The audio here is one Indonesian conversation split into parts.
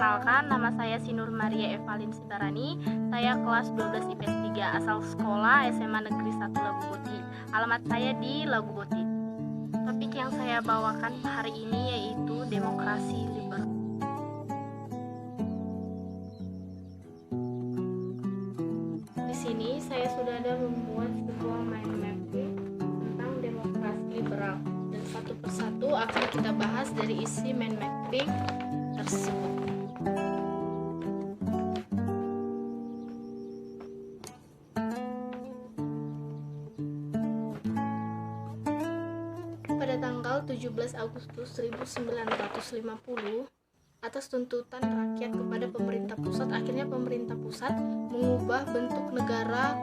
Perkenalkan, nama saya Sinur Maria Evalin Sibarani. Saya kelas 12 IPS 3, asal sekolah SMA Negeri 1 Lagu Boti. Alamat saya di Lagu Boti. Topik yang saya bawakan hari ini yaitu demokrasi liberal. Di sini saya sudah ada membuat sebuah mind mapping tentang demokrasi liberal, dan satu persatu akan kita bahas dari isi mind mapping tersebut. Pada tanggal 17 Agustus 1950, atas tuntutan rakyat kepada pemerintah pusat, akhirnya pemerintah pusat mengubah bentuk negara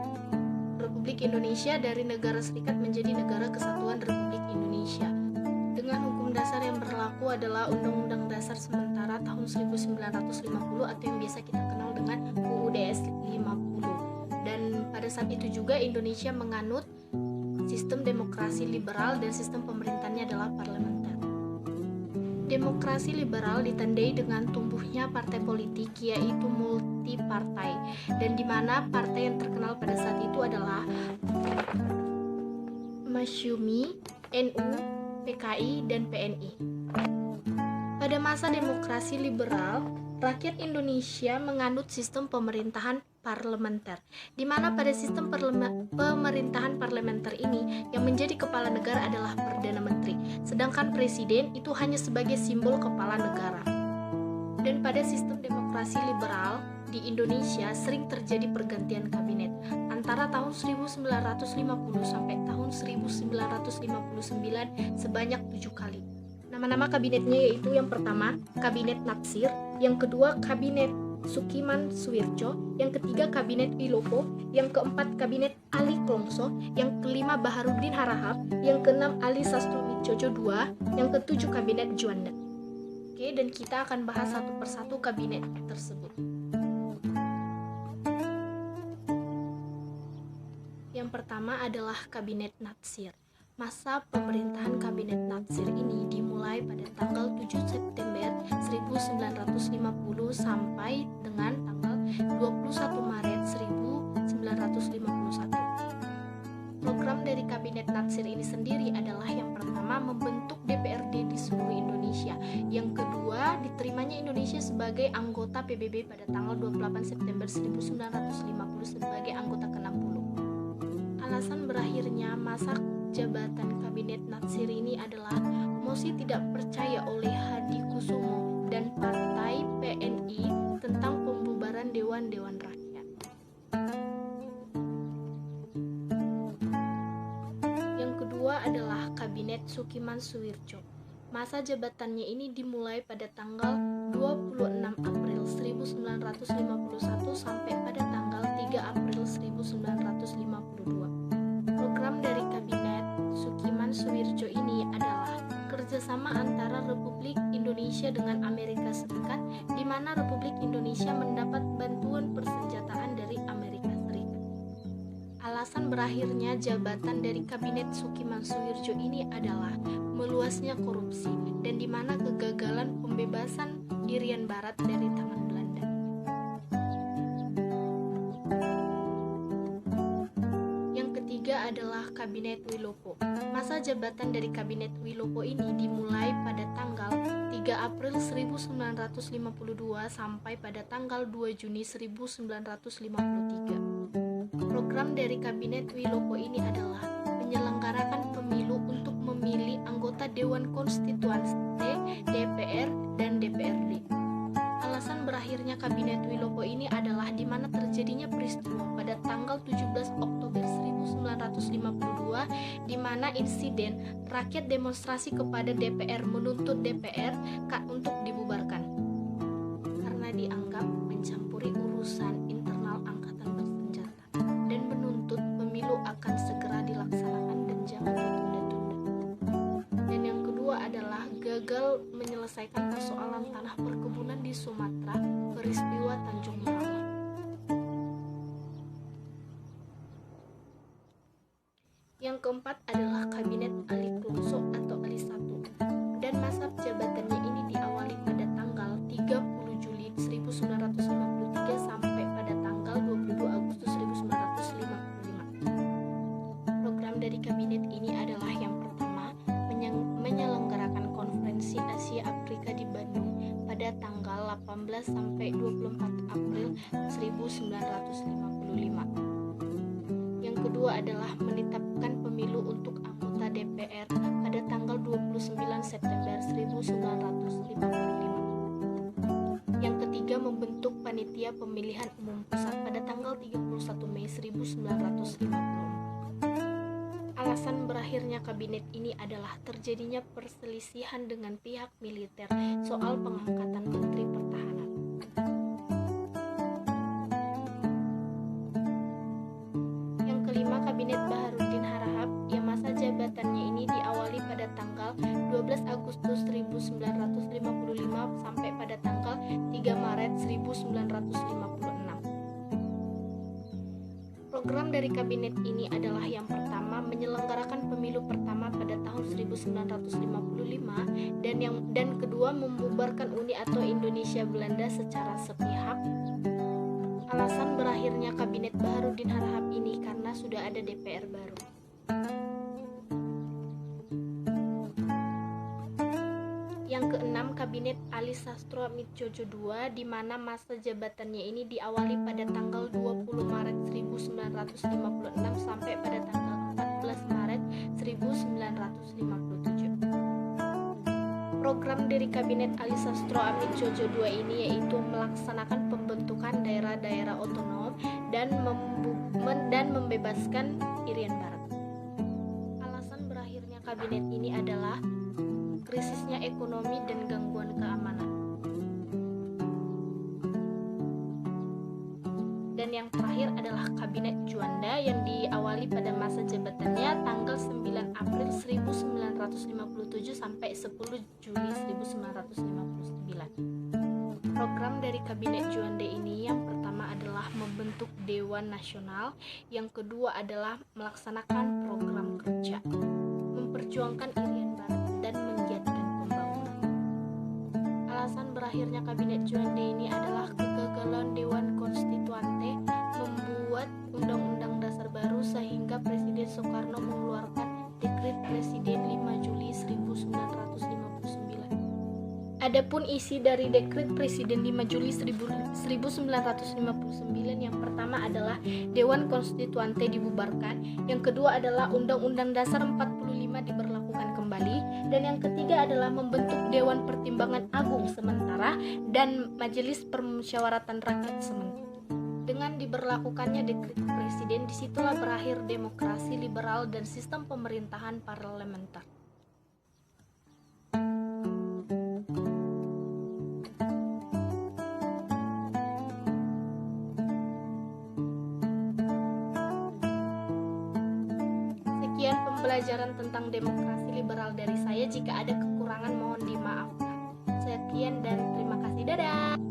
Republik Indonesia dari negara serikat menjadi negara kesatuan Republik Indonesia. Dengan hukum dasar yang berlaku adalah Undang-Undang Dasar Sementara tahun 1950 atau yang biasa kita kenal dengan UUD 50. Dan pada saat itu juga Indonesia menganut sistem demokrasi liberal dan sistem pemerintahannya adalah parlementer. Demokrasi liberal ditandai dengan tumbuhnya partai politik yaitu multipartai, dan di mana partai yang terkenal pada saat itu adalah Masyumi, NU, PKI, dan PNI. Pada masa demokrasi liberal, rakyat Indonesia menganut sistem pemerintahan parlementer, di mana pada sistem pemerintahan parlementer ini yang menjadi kepala negara adalah Perdana Menteri, sedangkan presiden itu hanya sebagai simbol kepala negara. Dan pada sistem demokrasi liberal di Indonesia sering terjadi pergantian kabinet antara tahun 1950 sampai tahun 1959 sebanyak 7 kali. Nama-nama kabinetnya yaitu yang pertama Kabinet Natsir, yang kedua Kabinet Sukiman Suwirjo, yang ketiga Kabinet Wilopo, yang keempat Kabinet Ali Klongso, yang kelima Baharudin Harahap, yang keenam Ali Sastronidjojo II, yang ketujuh Kabinet Juanda. Oke, dan kita akan bahas satu persatu kabinet tersebut. Yang pertama adalah Kabinet Natsir. Masa pemerintahan Kabinet Natsir ini dimulai pada tanggal 7 September 1950 sampai dengan tanggal 21 Maret 1951. Program dari Kabinet Natsir ini sendiri adalah yang pertama membentuk DPRD di seluruh Indonesia. Yang kedua, diterimanya Indonesia sebagai anggota PBB pada tanggal 28 September 1950 sebagai anggota ke-60. Alasan berakhirnya masa jabatan Kabinet Natsir ini adalah mosi tidak percaya oleh Hadi Kusumo dan Partai PNI tentang pembubaran Dewan-Dewan Rakyat. Yang kedua adalah Kabinet Sukiman Suwirjo. Masa jabatannya ini dimulai pada tanggal 26 April 1951 sampai pada tanggal 3 April 1952. Program dari Kabinet Sukiman Suwirjo ini adalah kerjasama antara Republik Indonesia dengan Amerika Serikat, di mana Republik Indonesia mendapat bantuan persenjataan dari Amerika Serikat. Alasan berakhirnya jabatan dari Kabinet Sukiman Suwirjo ini adalah meluasnya korupsi dan di mana kegagalan pembebasan Irian Barat dari tangan Belanda. Adalah Kabinet Wilopo. Masa jabatan dari Kabinet Wilopo ini dimulai pada tanggal 3 April 1952 sampai pada tanggal 2 Juni 1953. Program dari Kabinet Wilopo ini adalah menyelenggarakan pemilu untuk memilih anggota Dewan Konstituante, DPR, dan DPRD. Alasan berakhirnya Kabinet Wilopo ini adalah di mana terjadinya peristiwa pada tanggal 17 Oktober 1952 di mana insiden rakyat demonstrasi kepada DPR menuntut DPR untuk dibubarkan karena dianggap mencampuri urusan internal angkatan bersenjata dan menuntut pemilu akan segera dilaksanakan dan jangan ditunda-tunda. Dan yang kedua adalah gagal menyelesaikan persoalan tanah perkebunan di Sumatera, peristiwa Tanjung Merauke. Yang keempat adalah Kabinet Ali Klongso atau Ali 1, dan masa jabatannya ini diawali pada tanggal 30 Juli menyelenggarakan Konferensi Asia Afrika di Bandung pada tanggal 18 sampai 24 April 1955. Yang kedua adalah menetapkan pemilu untuk anggota DPR pada tanggal 29 September 1955. Yang ketiga, membentuk panitia pemilihan umum pusat pada tanggal 31 Mei 1954. Alasan berakhirnya kabinet ini adalah terjadinya perselisihan dengan pihak militer soal pengangkatan Menteri Pertahanan. Yang kelima, Kabinet Baharudin Harahap yang masa jabatannya ini diawali pada tanggal 12 Agustus 1955 sampai pada tanggal 3 Maret 1956. Program dari kabinet ini adalah yang pertama, menyelenggarakan pemilu pertama pada tahun 1955 dan kedua, membubarkan Uni atau Indonesia Belanda secara sepihak. Alasan berakhirnya kabinet Baharudin Harahap ini karena sudah ada DPR baru. Yang keenam, Kabinet Ali Sastro-Atmojo II di mana masa jabatannya ini diawali pada tanggal 20 Maret 1956 sampai pada tanggal 14 Maret 1957. Program dari Kabinet Ali Sastro-Atmojo II ini yaitu melaksanakan pembentukan daerah-daerah otonom dan membebaskan Irian Barat. Alasan berakhirnya kabinet ini adalah krisisnya ekonomi dan gangguan keamanan. Dan yang terakhir adalah Kabinet Juanda yang diawali pada masa jabatannya tanggal 9 April 1957 sampai 10 Juli 1959. Program dari Kabinet Juanda ini yang pertama adalah membentuk Dewan Nasional, yang kedua adalah melaksanakan program kerja, memperjuangkan Irian Barat dan menggiatkan pembangunan. Alasan berakhirnya Kabinet Juanda ini adalah kegagalan Dewan Konstituante membuat Undang-Undang Dasar baru sehingga Presiden Soekarno mengeluarkan Dekret Presiden 5 Juli 1959. Adapun isi dari Dekret Presiden 5 Juli 1959 yang pertama adalah Dewan Konstituante dibubarkan, yang kedua adalah Undang-Undang Dasar 45 diberlakukan kembali, dan yang ketiga adalah membentuk Dewan Pertimbangan Agung sementara dan Majelis Permusyawaratan Rakyat sementara. Dengan diberlakukannya Dekret Presiden, disitulah berakhir demokrasi liberal dan sistem pemerintahan parlementer. Sekian pembelajaran tentang demokrasi liberal dari saya. Jika ada kekurangan mohon dimaafkan. Sekian dan terima kasih. Dadah.